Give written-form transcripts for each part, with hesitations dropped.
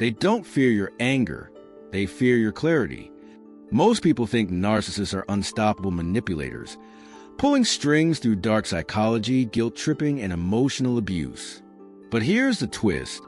They don't fear your anger, they fear your clarity. Most people think narcissists are unstoppable manipulators, pulling strings through dark psychology, guilt-tripping, and emotional abuse. But here's the twist.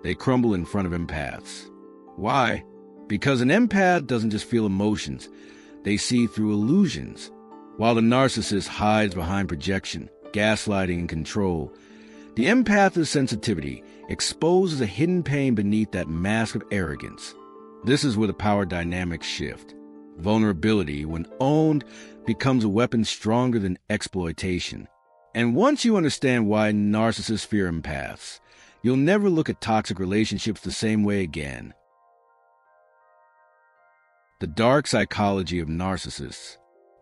They crumble in front of empaths. Why? Because an empath doesn't just feel emotions, they see through illusions. While the narcissist hides behind projection, gaslighting, and control, the empath's sensitivity exposes a hidden pain beneath that mask of arrogance. This is where the power dynamics shift. Vulnerability, when owned, becomes a weapon stronger than exploitation. And once you understand why narcissists fear empaths, you'll never look at toxic relationships the same way again. The dark psychology of narcissists.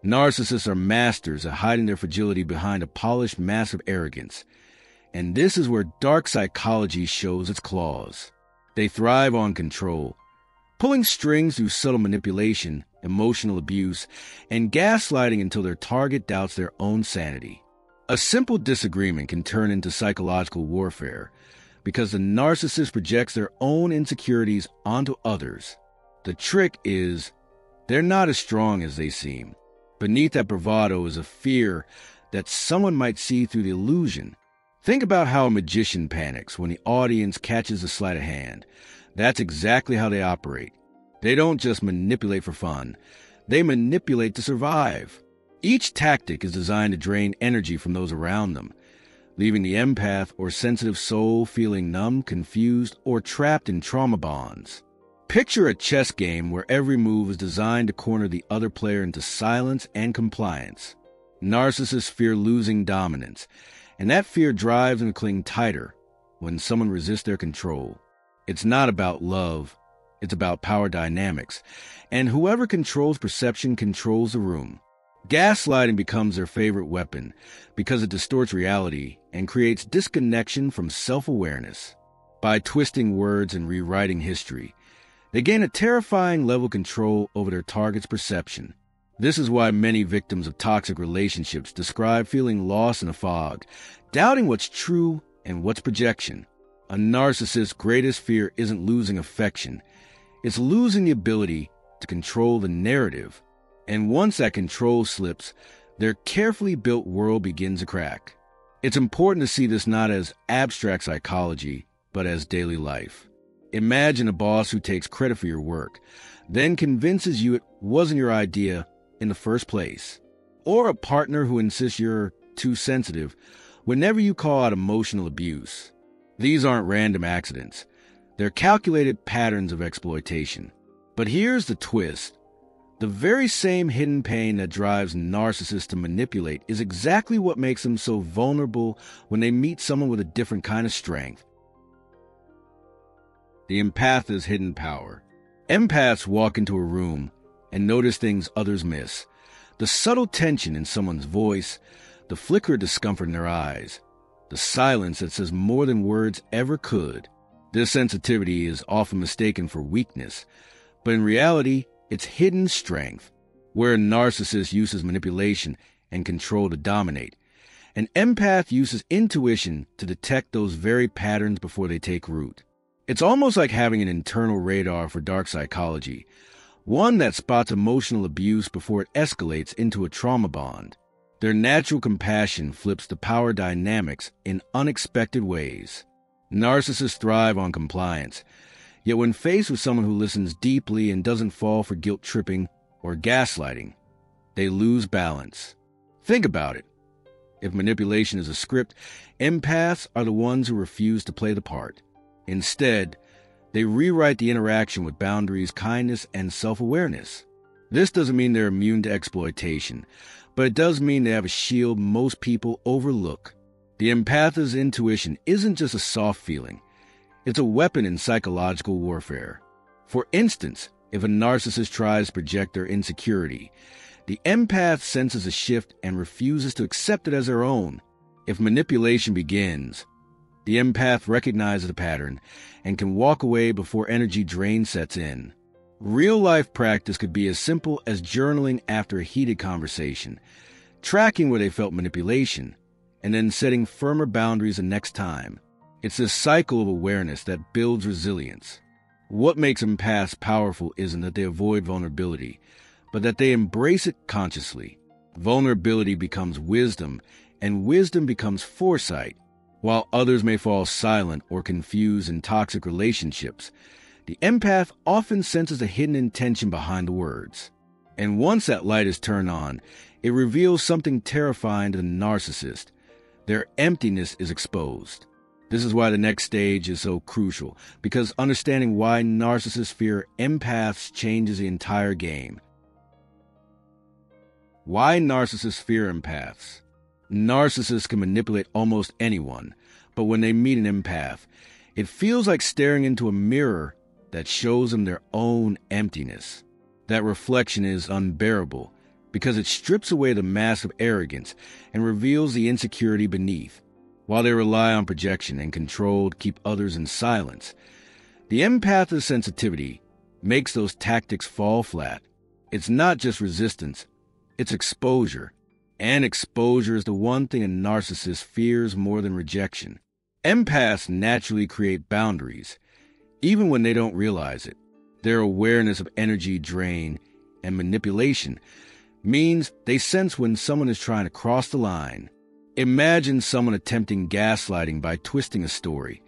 Narcissists are masters at hiding their fragility behind a polished mask of arrogance. And this is where dark psychology shows its claws. They thrive on control, pulling strings through subtle manipulation, emotional abuse, and gaslighting until their target doubts their own sanity. A simple disagreement can turn into psychological warfare because the narcissist projects their own insecurities onto others. The trick is, they're not as strong as they seem. Beneath that bravado is a fear that someone might see through the illusion. Think about how a magician panics when the audience catches a sleight of hand. That's exactly how they operate. They don't just manipulate for fun. They manipulate to survive. Each tactic is designed to drain energy from those around them, leaving the empath or sensitive soul feeling numb, confused, or trapped in trauma bonds. Picture a chess game where every move is designed to corner the other player into silence and compliance. Narcissists fear losing dominance, and that fear drives them to cling tighter when someone resists their control. It's not about love, it's about power dynamics, and whoever controls perception controls the room. Gaslighting becomes their favorite weapon because it distorts reality and creates disconnection from self-awareness. By twisting words and rewriting history, they gain a terrifying level of control over their target's perception. This is why many victims of toxic relationships describe feeling lost in a fog, doubting what's true and what's projection. A narcissist's greatest fear isn't losing affection, it's losing the ability to control the narrative. And once that control slips, their carefully built world begins to crack. It's important to see this not as abstract psychology, but as daily life. Imagine a boss who takes credit for your work, then convinces you it wasn't your idea in the first place. Or a partner who insists you're too sensitive whenever you call out emotional abuse. These aren't random accidents. They're calculated patterns of exploitation. But here's the twist. The very same hidden pain that drives narcissists to manipulate is exactly what makes them so vulnerable when they meet someone with a different kind of strength. The empath's hidden power. Empaths walk into a room and notice things others miss. The subtle tension in someone's voice, the flicker of discomfort in their eyes, the silence that says more than words ever could. This sensitivity is often mistaken for weakness, but in reality, it's hidden strength. Where a narcissist uses manipulation and control to dominate, an empath uses intuition to detect those very patterns before they take root. It's almost like having an internal radar for dark psychology, one that spots emotional abuse before it escalates into a trauma bond. Their natural compassion flips the power dynamics in unexpected ways. Narcissists thrive on compliance, yet when faced with someone who listens deeply and doesn't fall for guilt-tripping or gaslighting, they lose balance. Think about it. If manipulation is a script, empaths are the ones who refuse to play the part. Instead, they rewrite the interaction with boundaries, kindness, and self-awareness. This doesn't mean they're immune to exploitation, but it does mean they have a shield most people overlook. The empath's intuition isn't just a soft feeling. It's a weapon in psychological warfare. For instance, if a narcissist tries to project their insecurity, the empath senses a shift and refuses to accept it as their own. If manipulation begins, the empath recognizes the pattern and can walk away before energy drain sets in. Real-life practice could be as simple as journaling after a heated conversation, tracking where they felt manipulation, and then setting firmer boundaries the next time. It's this cycle of awareness that builds resilience. What makes empaths powerful isn't that they avoid vulnerability, but that they embrace it consciously. Vulnerability becomes wisdom, and wisdom becomes foresight. While others may fall silent or confused in toxic relationships, the empath often senses a hidden intention behind the words. And once that light is turned on, it reveals something terrifying to the narcissist. Their emptiness is exposed. This is why the next stage is so crucial, because understanding why narcissists fear empaths changes the entire game. Why narcissists fear empaths? Narcissists can manipulate almost anyone, but when they meet an empath, it feels like staring into a mirror that shows them their own emptiness. That reflection is unbearable because it strips away the mask of arrogance and reveals the insecurity beneath. While they rely on projection and control to keep others in silence, the empath's sensitivity makes those tactics fall flat. It's not just resistance, it's exposure. And exposure is the one thing a narcissist fears more than rejection. Empaths naturally create boundaries, even when they don't realize it. Their awareness of energy drain and manipulation means they sense when someone is trying to cross the line. Imagine someone attempting gaslighting by twisting a story,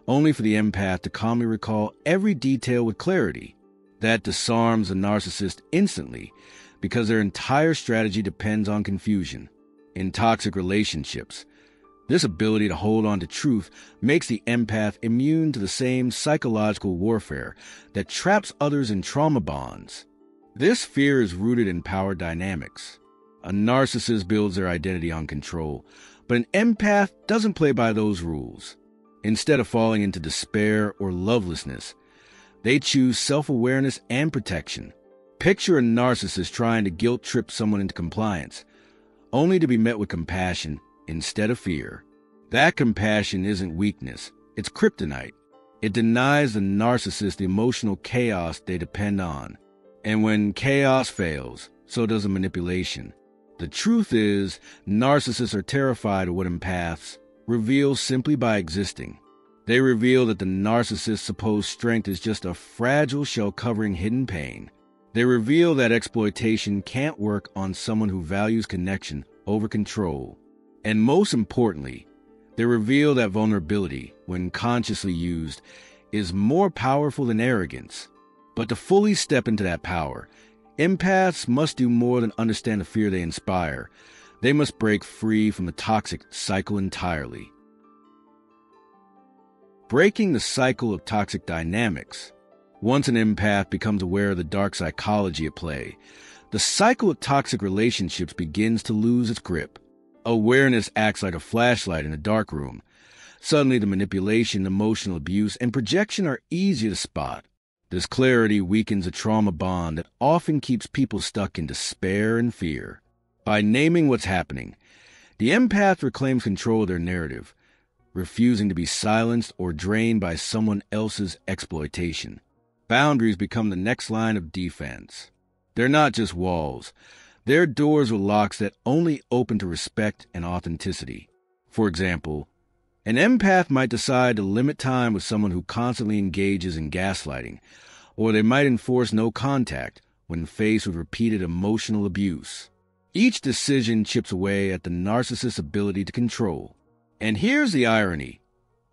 only for the empath to calmly recall every detail with clarity. That disarms the narcissist instantly, because their entire strategy depends on confusion. In toxic relationships, this ability to hold on to truth makes the empath immune to the same psychological warfare that traps others in trauma bonds. This fear is rooted in power dynamics. A narcissist builds their identity on control, but an empath doesn't play by those rules. Instead of falling into despair or lovelessness, they choose self-awareness and protection. Picture a narcissist trying to guilt-trip someone into compliance, only to be met with compassion instead of fear. That compassion isn't weakness, it's kryptonite. It denies the narcissist the emotional chaos they depend on. And when chaos fails, so does the manipulation. The truth is, narcissists are terrified of what empaths reveal simply by existing. They reveal that the narcissist's supposed strength is just a fragile shell covering hidden pain. They reveal that exploitation can't work on someone who values connection over control. And most importantly, they reveal that vulnerability, when consciously used, is more powerful than arrogance. But to fully step into that power, empaths must do more than understand the fear they inspire. They must break free from the toxic cycle entirely. Breaking the cycle of toxic dynamics. Once an empath becomes aware of the dark psychology at play, the cycle of toxic relationships begins to lose its grip. Awareness acts like a flashlight in a dark room. Suddenly, the manipulation, emotional abuse, and projection are easier to spot. This clarity weakens a trauma bond that often keeps people stuck in despair and fear. By naming what's happening, the empath reclaims control of their narrative, refusing to be silenced or drained by someone else's exploitation. Boundaries become the next line of defense. They're not just walls. They're doors with locks that only open to respect and authenticity. For example, an empath might decide to limit time with someone who constantly engages in gaslighting, or they might enforce no contact when faced with repeated emotional abuse. Each decision chips away at the narcissist's ability to control. And here's the irony.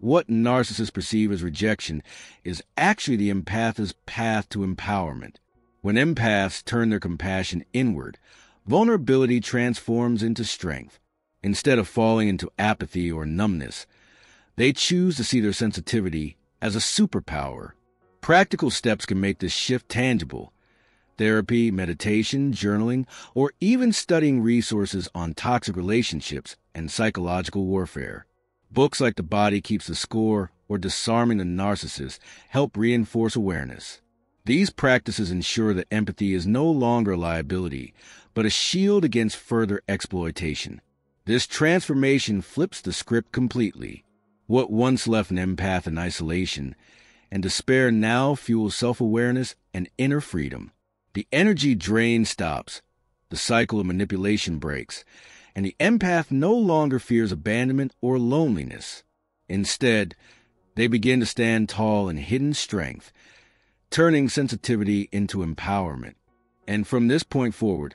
What narcissists perceive as rejection is actually the empath's path to empowerment. When empaths turn their compassion inward, vulnerability transforms into strength. Instead of falling into apathy or numbness, they choose to see their sensitivity as a superpower. Practical steps can make this shift tangible. Therapy, meditation, journaling, or even studying resources on toxic relationships and psychological warfare. Books like The Body Keeps the Score or Disarming the Narcissist help reinforce awareness. These practices ensure that empathy is no longer a liability, but a shield against further exploitation. This transformation flips the script completely. What once left an empath in isolation and despair now fuels self-awareness and inner freedom. The energy drain stops, the cycle of manipulation breaks, and the empath no longer fears abandonment or loneliness. Instead, they begin to stand tall in hidden strength, turning sensitivity into empowerment. And from this point forward,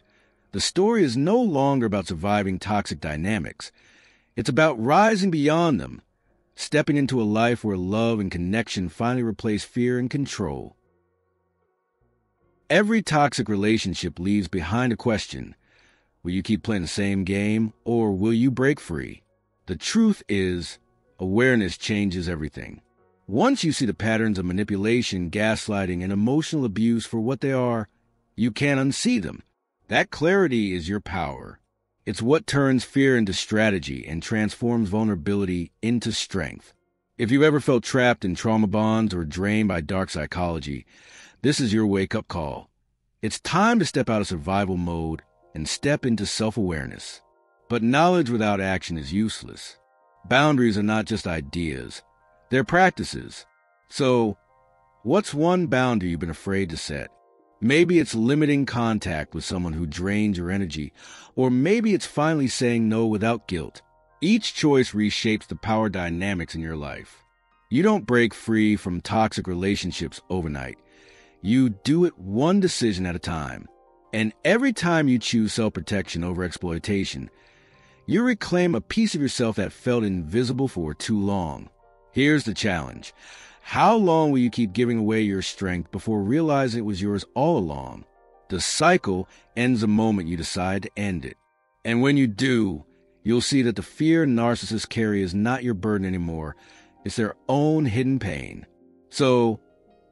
the story is no longer about surviving toxic dynamics. It's about rising beyond them, stepping into a life where love and connection finally replace fear and control. Every toxic relationship leaves behind a question. Will you keep playing the same game, or will you break free? The truth is, awareness changes everything. Once you see the patterns of manipulation, gaslighting, and emotional abuse for what they are, you can't unsee them. That clarity is your power. It's what turns fear into strategy and transforms vulnerability into strength. If you've ever felt trapped in trauma bonds or drained by dark psychology, this is your wake-up call. It's time to step out of survival mode and step into self-awareness. But knowledge without action is useless. Boundaries are not just ideas. They're practices. So, what's one boundary you've been afraid to set? Maybe it's limiting contact with someone who drains your energy, or maybe it's finally saying no without guilt. Each choice reshapes the power dynamics in your life. You don't break free from toxic relationships overnight. You do it one decision at a time. And every time you choose self-protection over exploitation, you reclaim a piece of yourself that felt invisible for too long. Here's the challenge. How long will you keep giving away your strength before realizing it was yours all along? The cycle ends the moment you decide to end it. And when you do, you'll see that the fear narcissists carry is not your burden anymore. It's their own hidden pain. So,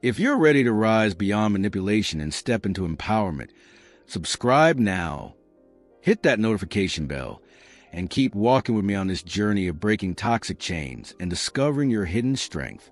if you're ready to rise beyond manipulation and step into empowerment, subscribe now. Hit that notification bell and keep walking with me on this journey of breaking toxic chains and discovering your hidden strength.